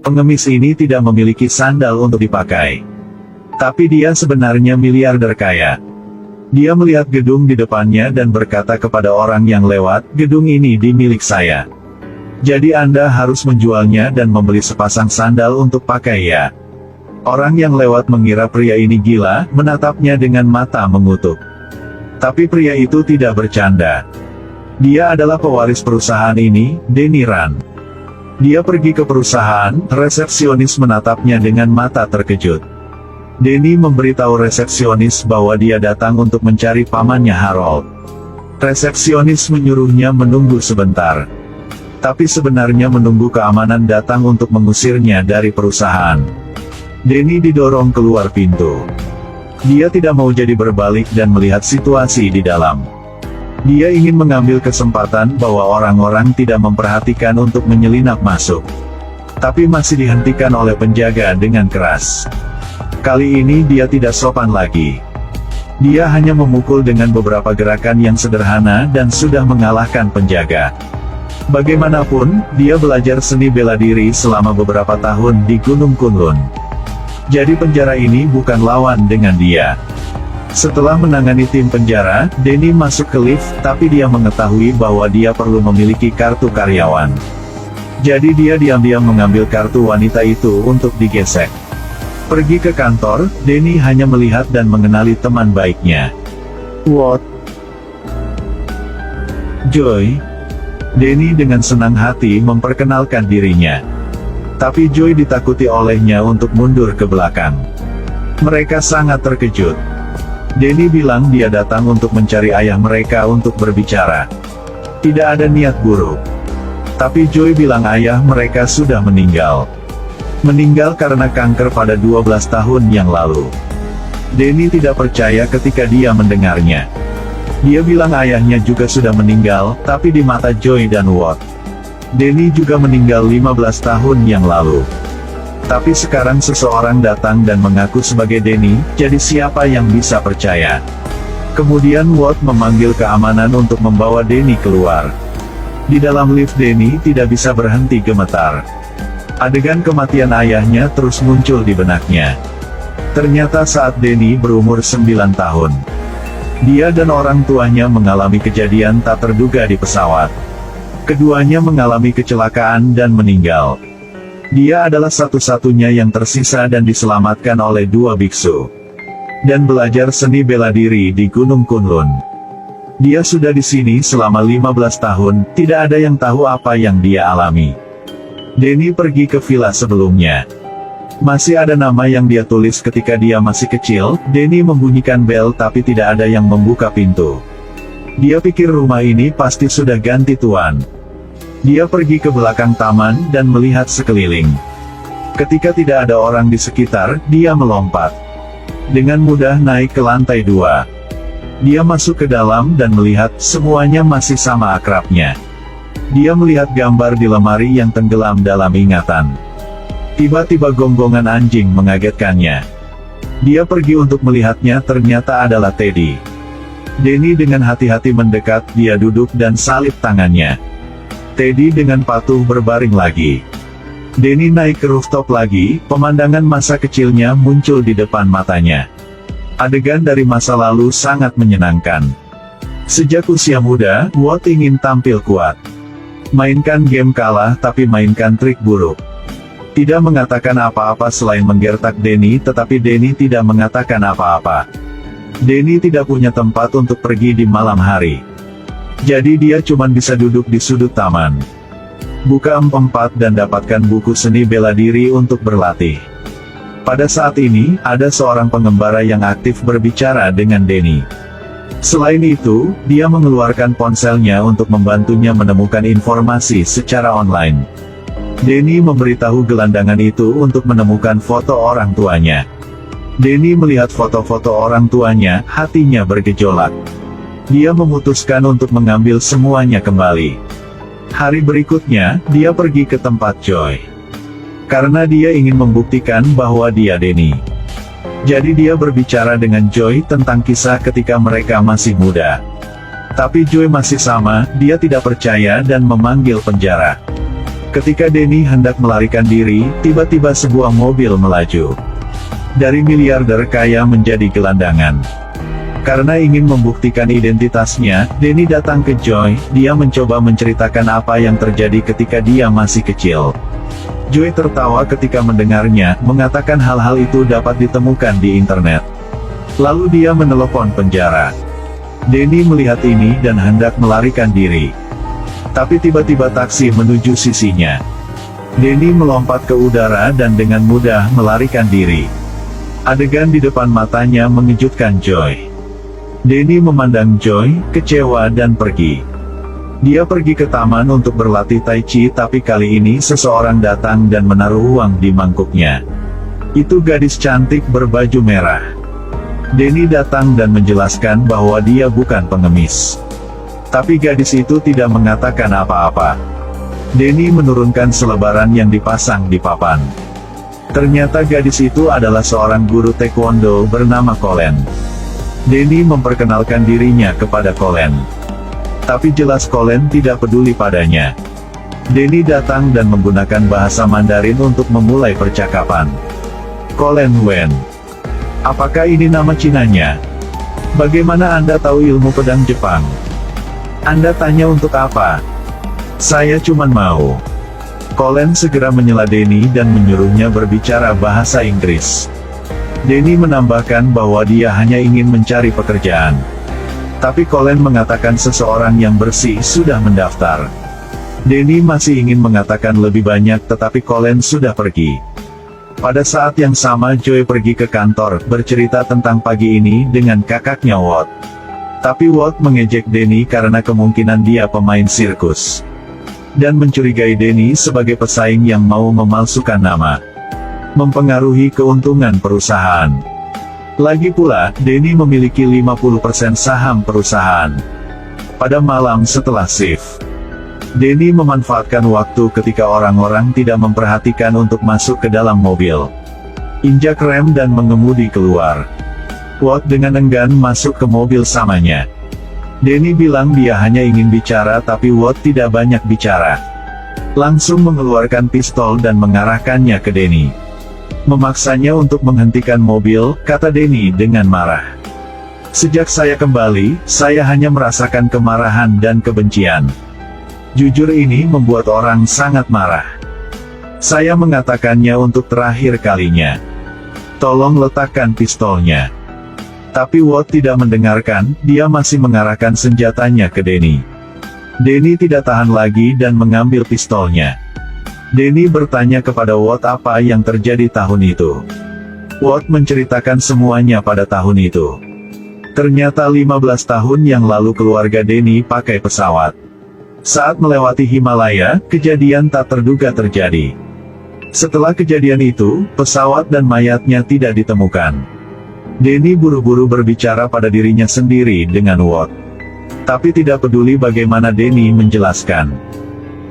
Pengemis ini tidak memiliki sandal untuk dipakai. Tapi dia sebenarnya miliarder kaya. Dia melihat gedung di depannya dan berkata kepada orang yang lewat, "Gedung ini milik saya. Jadi Anda harus menjualnya dan membeli sepasang sandal untuk pakai ya." Orang yang lewat mengira pria ini gila, menatapnya dengan mata mengutuk. Tapi pria itu tidak bercanda. Dia adalah pewaris perusahaan ini, Denny Ran. Dia pergi ke perusahaan, resepsionis menatapnya dengan mata terkejut. Denny memberitahu resepsionis bahwa dia datang untuk mencari pamannya Harold. Resepsionis menyuruhnya menunggu sebentar. Tapi sebenarnya menunggu keamanan datang untuk mengusirnya dari perusahaan. Denny didorong keluar pintu. Dia tidak mau jadi berbalik dan melihat situasi di dalam. Dia ingin mengambil kesempatan bahwa orang-orang tidak memperhatikan untuk menyelinap masuk. Tapi masih dihentikan oleh penjaga dengan keras. Kali ini dia tidak sopan lagi. Dia hanya memukul dengan beberapa gerakan yang sederhana dan sudah mengalahkan penjaga. Bagaimanapun, dia belajar seni bela diri selama beberapa tahun di Gunung Kunlun. Jadi penjara ini bukan lawan dengan dia. Setelah menangani tim penjara, Denny masuk ke lift, tapi dia mengetahui bahwa dia perlu memiliki kartu karyawan. Jadi dia diam-diam mengambil kartu wanita itu untuk digesek. Pergi ke kantor, Denny hanya melihat dan mengenali teman baiknya. "What? Joy?" Denny dengan senang hati memperkenalkan dirinya. Tapi Joy ditakuti olehnya untuk mundur ke belakang. Mereka sangat terkejut. Denny bilang dia datang untuk mencari ayah mereka untuk berbicara. Tidak ada niat buruk. Tapi Joy bilang ayah mereka sudah meninggal. Meninggal karena kanker pada 12 tahun yang lalu. Denny tidak percaya ketika dia mendengarnya. Dia bilang ayahnya juga sudah meninggal, tapi di mata Joy dan Watt, Denny juga meninggal 15 tahun yang lalu. Tapi sekarang seseorang datang dan mengaku sebagai Denny, jadi siapa yang bisa percaya? Kemudian Watt memanggil keamanan untuk membawa Denny keluar. Di dalam lift Denny tidak bisa berhenti gemetar. Adegan kematian ayahnya terus muncul di benaknya. Ternyata saat Denny berumur 9 tahun. Dia dan orang tuanya mengalami kejadian tak terduga di pesawat. Keduanya mengalami kecelakaan dan meninggal. Dia adalah satu-satunya yang tersisa dan diselamatkan oleh 2 biksu. Dan belajar seni bela diri di Gunung Kunlun. Dia sudah di sini selama 15 tahun, tidak ada yang tahu apa yang dia alami. Denny pergi ke villa sebelumnya. Masih ada nama yang dia tulis ketika dia masih kecil. Denny membunyikan bel tapi tidak ada yang membuka pintu. Dia pikir rumah ini pasti sudah ganti tuan. Dia pergi ke belakang taman dan melihat sekeliling. Ketika tidak ada orang di sekitar, dia melompat. Dengan mudah naik ke lantai 2. Dia masuk ke dalam dan melihat, semuanya masih sama akrabnya. Dia melihat gambar di lemari yang tenggelam dalam ingatan. Tiba-tiba gonggongan anjing mengagetkannya. Dia pergi untuk melihatnya, ternyata adalah Teddy. Denny dengan hati-hati mendekat, dia duduk dan salib tangannya. Teddy dengan patuh berbaring lagi. Denny naik ke rooftop lagi, pemandangan masa kecilnya muncul di depan matanya. Adegan dari masa lalu sangat menyenangkan. Sejak usia muda, Watt ingin tampil kuat. Mainkan game kalah tapi mainkan trik buruk. Tidak mengatakan apa-apa selain menggertak Denny, tetapi Denny tidak mengatakan apa-apa. Denny tidak punya tempat untuk pergi di malam hari. Jadi dia cuma bisa duduk di sudut taman. Buka MP4 dan dapatkan buku seni bela diri untuk berlatih. Pada saat ini, ada seorang pengembara yang aktif berbicara dengan Denny. Selain itu, dia mengeluarkan ponselnya untuk membantunya menemukan informasi secara online. Denny memberitahu gelandangan itu untuk menemukan foto orang tuanya. Denny melihat foto-foto orang tuanya, hatinya bergejolak. Dia memutuskan untuk mengambil semuanya kembali. Hari berikutnya, dia pergi ke tempat Joy. Karena dia ingin membuktikan bahwa dia Denny. Jadi dia berbicara dengan Joy tentang kisah ketika mereka masih muda. Tapi Joy masih sama, dia tidak percaya dan memanggil penjara. Ketika Denny hendak melarikan diri, tiba-tiba sebuah mobil melaju. Dari miliarder kaya menjadi gelandangan. Karena ingin membuktikan identitasnya, Denny datang ke Joy. Dia mencoba menceritakan apa yang terjadi ketika dia masih kecil. Joy tertawa ketika mendengarnya, mengatakan hal-hal itu dapat ditemukan di internet. Lalu dia menelepon penjara. Denny melihat ini dan hendak melarikan diri. Tapi tiba-tiba taksi menuju sisinya. Denny melompat ke udara dan dengan mudah melarikan diri. Adegan di depan matanya mengejutkan Joy. Denny memandang Joy, kecewa dan pergi. Dia pergi ke taman untuk berlatih tai chi, tapi kali ini seseorang datang dan menaruh uang di mangkuknya. Itu gadis cantik berbaju merah. Denny datang dan menjelaskan bahwa dia bukan pengemis. Tapi gadis itu tidak mengatakan apa-apa. Denny menurunkan selebaran yang dipasang di papan. Ternyata gadis itu adalah seorang guru taekwondo bernama Colin. Denny memperkenalkan dirinya kepada Colin. Tapi jelas Colin tidak peduli padanya. Denny datang dan menggunakan bahasa Mandarin untuk memulai percakapan. Colin Wen. Apakah ini nama Cinanya? Bagaimana Anda tahu ilmu pedang Jepang? Anda tanya untuk apa? Saya cuman mau. Colin segera menyela Denny dan menyuruhnya berbicara bahasa Inggris. Denny menambahkan bahwa dia hanya ingin mencari pekerjaan. Tapi Colin mengatakan seseorang yang bersih sudah mendaftar. Denny masih ingin mengatakan lebih banyak tetapi Colin sudah pergi. Pada saat yang sama Joy pergi ke kantor, bercerita tentang pagi ini dengan kakaknya Watt. Tapi Watt mengejek Denny karena kemungkinan dia pemain sirkus. Dan mencurigai Denny sebagai pesaing yang mau memalsukan nama. Mempengaruhi keuntungan perusahaan. Lagi pula, Denny memiliki 50% saham perusahaan. Pada malam setelah shift, Denny memanfaatkan waktu ketika orang-orang tidak memperhatikan untuk masuk ke dalam mobil. Injak rem dan mengemudi keluar. Watt dengan enggan masuk ke mobil samanya. Denny bilang dia hanya ingin bicara tapi Watt tidak banyak bicara. Langsung mengeluarkan pistol dan mengarahkannya ke Denny. Memaksanya untuk menghentikan mobil, kata Denny dengan marah. Sejak saya kembali, saya hanya merasakan kemarahan dan kebencian. Jujur ini membuat orang sangat marah. Saya mengatakannya untuk terakhir kalinya. Tolong letakkan pistolnya. Tapi Watt tidak mendengarkan, dia masih mengarahkan senjatanya ke Denny. Denny tidak tahan lagi dan mengambil pistolnya. Denny bertanya kepada Watt apa yang terjadi tahun itu. Watt menceritakan semuanya pada tahun itu. Ternyata 15 tahun yang lalu keluarga Denny pakai pesawat. Saat melewati Himalaya, kejadian tak terduga terjadi. Setelah kejadian itu, pesawat dan mayatnya tidak ditemukan. Denny buru-buru berbicara pada dirinya sendiri dengan Watt. Tapi tidak peduli bagaimana Denny menjelaskan.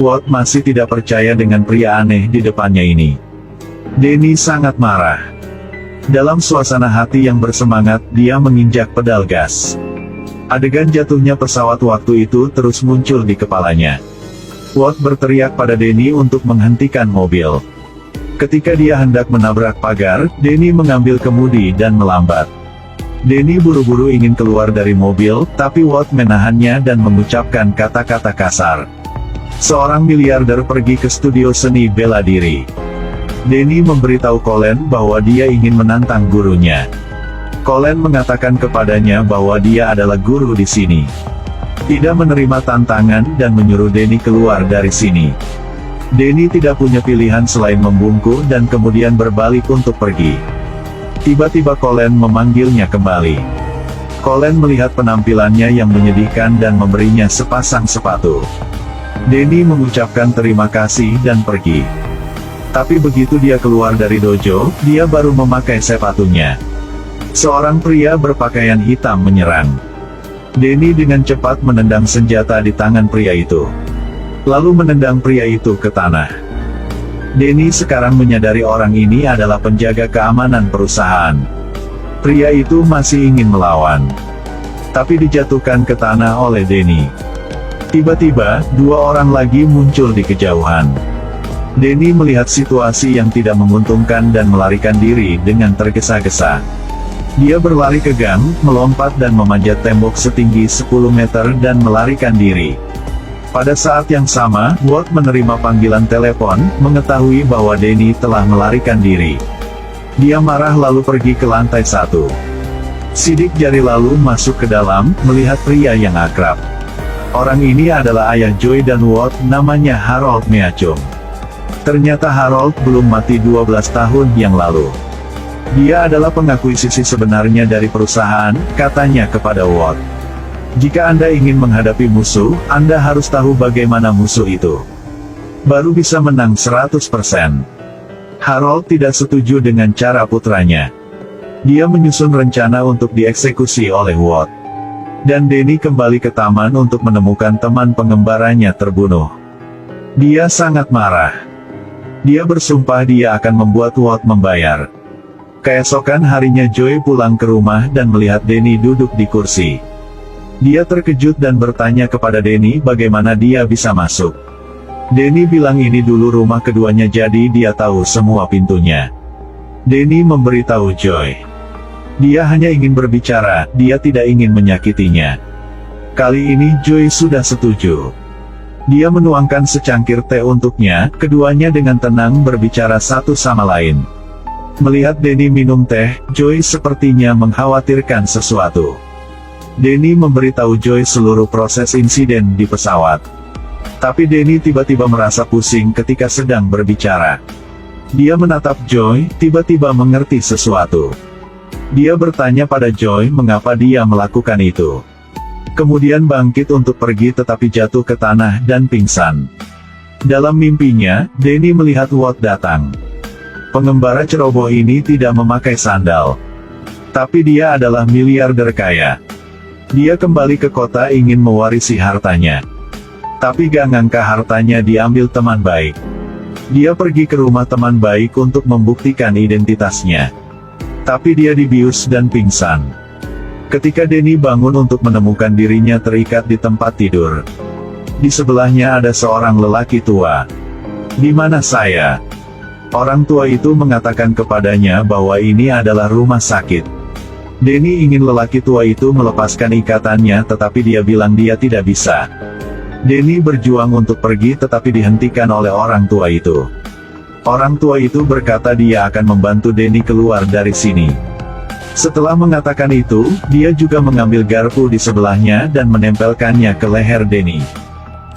Watt masih tidak percaya dengan pria aneh di depannya ini. Denny sangat marah. Dalam suasana hati yang bersemangat, dia menginjak pedal gas. Adegan jatuhnya pesawat waktu itu terus muncul di kepalanya. Watt berteriak pada Denny untuk menghentikan mobil. Ketika dia hendak menabrak pagar, Denny mengambil kemudi dan melambat. Denny buru-buru ingin keluar dari mobil, tapi Watt menahannya dan mengucapkan kata-kata kasar. Seorang miliarder pergi ke studio seni bela diri. Denny memberitahu Colin bahwa dia ingin menantang gurunya. Colin mengatakan kepadanya bahwa dia adalah guru di sini. Tidak menerima tantangan dan menyuruh Denny keluar dari sini. Denny tidak punya pilihan selain membungkuk dan kemudian berbalik untuk pergi. Tiba-tiba Colin memanggilnya kembali. Colin melihat penampilannya yang menyedihkan dan memberinya sepasang sepatu. Denny mengucapkan terima kasih dan pergi. Tapi begitu dia keluar dari dojo, dia baru memakai sepatunya. Seorang pria berpakaian hitam menyerang. Denny dengan cepat menendang senjata di tangan pria itu. Lalu menendang pria itu ke tanah. Denny sekarang menyadari orang ini adalah penjaga keamanan perusahaan. Pria itu masih ingin melawan. Tapi dijatuhkan ke tanah oleh Denny. Tiba-tiba, dua orang lagi muncul di kejauhan. Denny melihat situasi yang tidak menguntungkan dan melarikan diri dengan tergesa-gesa. Dia berlari ke gang, melompat dan memanjat tembok setinggi 10 meter dan melarikan diri. Pada saat yang sama, Walt menerima panggilan telepon, mengetahui bahwa Denny telah melarikan diri. Dia marah lalu pergi ke lantai 1. Sidik jari lalu masuk ke dalam, melihat pria yang akrab. Orang ini adalah ayah Joy dan Walt, namanya Harold Meachum. Ternyata Harold belum mati 12 tahun yang lalu. Dia adalah pengakuisisi sebenarnya dari perusahaan, katanya kepada Walt. Jika Anda ingin menghadapi musuh, Anda harus tahu bagaimana musuh itu. Baru bisa menang 100%. Harold tidak setuju dengan cara putranya. Dia menyusun rencana untuk dieksekusi oleh Walt. Dan Denny kembali ke taman untuk menemukan teman pengembaranya terbunuh. Dia sangat marah. Dia bersumpah dia akan membuat Walt membayar. Keesokan harinya Joy pulang ke rumah dan melihat Denny duduk di kursi. Dia terkejut dan bertanya kepada Denny bagaimana dia bisa masuk. Denny bilang ini dulu rumah keduanya jadi dia tahu semua pintunya. Denny memberitahu Joy. Dia hanya ingin berbicara, dia tidak ingin menyakitinya. Kali ini Joy sudah setuju. Dia menuangkan secangkir teh untuknya, keduanya dengan tenang berbicara satu sama lain. Melihat Denny minum teh, Joy sepertinya mengkhawatirkan sesuatu. Denny memberitahu Joy seluruh proses insiden di pesawat. Tapi Denny tiba-tiba merasa pusing ketika sedang berbicara. Dia menatap Joy, tiba-tiba mengerti sesuatu. Dia bertanya pada Joy mengapa dia melakukan itu. Kemudian bangkit untuk pergi tetapi jatuh ke tanah dan pingsan. Dalam mimpinya, Denny melihat Walt datang. Pengembara ceroboh ini tidak memakai sandal. Tapi dia adalah miliarder kaya. Dia kembali ke kota ingin mewarisi hartanya. Tapi gak ngangka hartanya diambil teman baik. Dia pergi ke rumah teman baik untuk membuktikan identitasnya. Tapi dia dibius dan pingsan. Ketika Denny bangun untuk menemukan dirinya terikat di tempat tidur. Di sebelahnya ada seorang lelaki tua. "Di mana saya?" Orang tua itu mengatakan kepadanya bahwa ini adalah rumah sakit. Denny ingin lelaki tua itu melepaskan ikatannya tetapi dia bilang dia tidak bisa. Denny berjuang untuk pergi tetapi dihentikan oleh orang tua itu. Orang tua itu berkata dia akan membantu Denny keluar dari sini. Setelah mengatakan itu, dia juga mengambil garpu di sebelahnya dan menempelkannya ke leher Denny.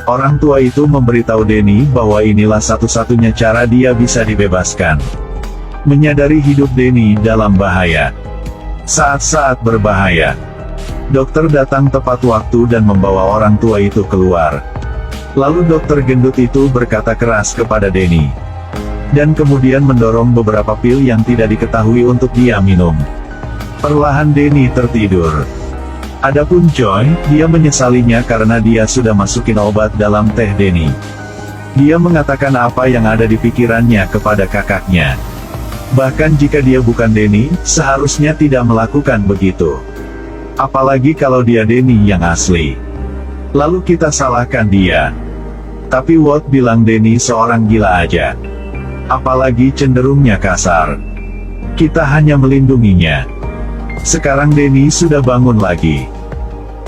Orang tua itu memberitahu Denny bahwa inilah satu-satunya cara dia bisa dibebaskan. Menyadari hidup Denny dalam bahaya. Saat-saat berbahaya, dokter datang tepat waktu dan membawa orang tua itu keluar. Lalu dokter gendut itu berkata keras kepada Denny. Dan kemudian mendorong beberapa pil yang tidak diketahui untuk dia minum. Perlahan Denny tertidur. Adapun Joy, dia menyesalinya karena dia sudah masukin obat dalam teh Denny. Dia mengatakan apa yang ada di pikirannya kepada kakaknya. Bahkan jika dia bukan Denny, seharusnya tidak melakukan begitu. Apalagi kalau dia Denny yang asli. Lalu kita salahkan dia. Tapi Walt bilang Denny seorang gila aja. Apalagi cenderungnya kasar. Kita hanya melindunginya. Sekarang Denny sudah bangun lagi.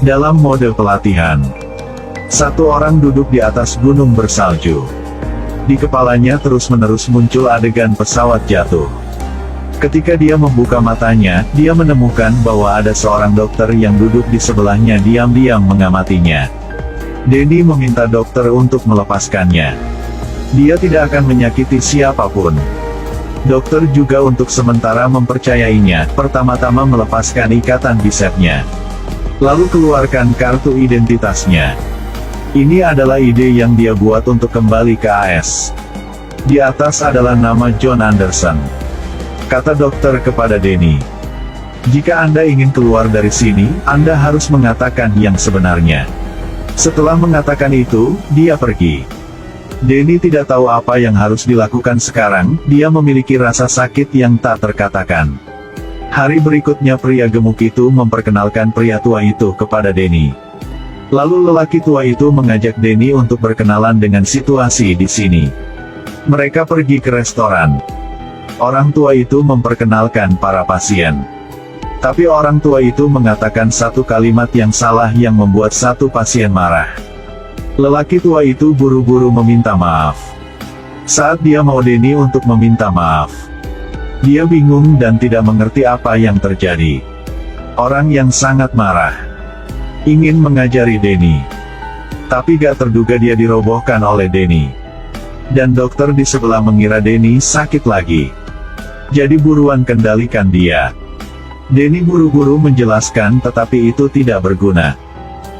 Dalam mode pelatihan. Satu orang duduk di atas gunung bersalju. Di kepalanya terus-menerus muncul adegan pesawat jatuh. Ketika dia membuka matanya, dia menemukan bahwa ada seorang dokter yang duduk di sebelahnya diam-diam mengamatinya. Denny meminta dokter untuk melepaskannya. Dia tidak akan menyakiti siapapun. Dokter juga untuk sementara mempercayainya, pertama-tama melepaskan ikatan bisepnya. Lalu keluarkan kartu identitasnya. Ini adalah ide yang dia buat untuk kembali ke AS. Di atas adalah nama John Anderson. Kata dokter kepada Denny. Jika Anda ingin keluar dari sini, Anda harus mengatakan yang sebenarnya. Setelah mengatakan itu, dia pergi. Denny tidak tahu apa yang harus dilakukan sekarang, dia memiliki rasa sakit yang tak terkatakan. Hari berikutnya pria gemuk itu memperkenalkan pria tua itu kepada Denny. Lalu lelaki tua itu mengajak Denny untuk berkenalan dengan situasi di sini. Mereka pergi ke restoran. Orang tua itu memperkenalkan para pasien. Tapi orang tua itu mengatakan satu kalimat yang salah yang membuat satu pasien marah. Lelaki tua itu buru-buru meminta maaf. Saat dia mau Denny untuk meminta maaf, dia bingung dan tidak mengerti apa yang terjadi. Orang yang sangat marah ingin mengajari Denny, tapi gak terduga dia dirobohkan oleh Denny. Dan dokter di sebelah mengira Denny sakit lagi. Jadi buruan kendalikan dia. Denny buru-buru menjelaskan tetapi itu tidak berguna.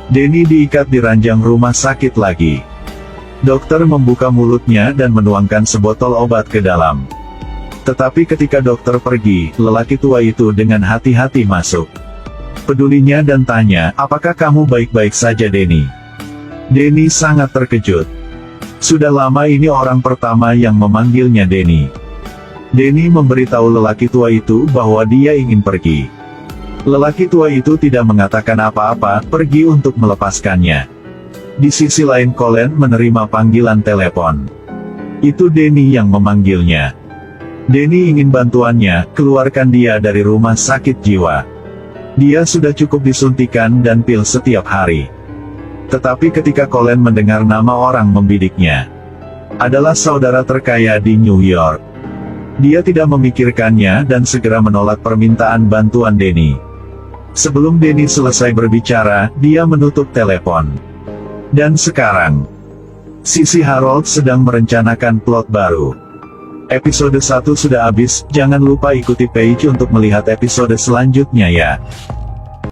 Denny diikat di ranjang rumah sakit lagi. Dokter membuka mulutnya dan menuangkan sebotol obat ke dalam. Tetapi ketika dokter pergi, lelaki tua itu dengan hati-hati masuk. Pedulinya dan tanya, apakah kamu baik-baik saja Denny? Denny sangat terkejut. Sudah lama ini orang pertama yang memanggilnya Denny. Denny memberitahu lelaki tua itu bahwa dia ingin pergi. Lelaki tua itu tidak mengatakan apa-apa, pergi untuk melepaskannya. Di sisi lain Colin menerima panggilan telepon. Itu Denny yang memanggilnya. Denny ingin bantuannya, keluarkan dia dari rumah sakit jiwa. Dia sudah cukup disuntikan dan pil setiap hari. Tetapi ketika Colin mendengar nama orang membidiknya, adalah saudara terkaya di New York, dia tidak memikirkannya dan segera menolak permintaan bantuan Denny. Sebelum Denny selesai berbicara, dia menutup telepon. Dan sekarang, Sisi Harold sedang merencanakan plot baru. Episode 1 sudah habis, jangan lupa ikuti page untuk melihat episode selanjutnya ya.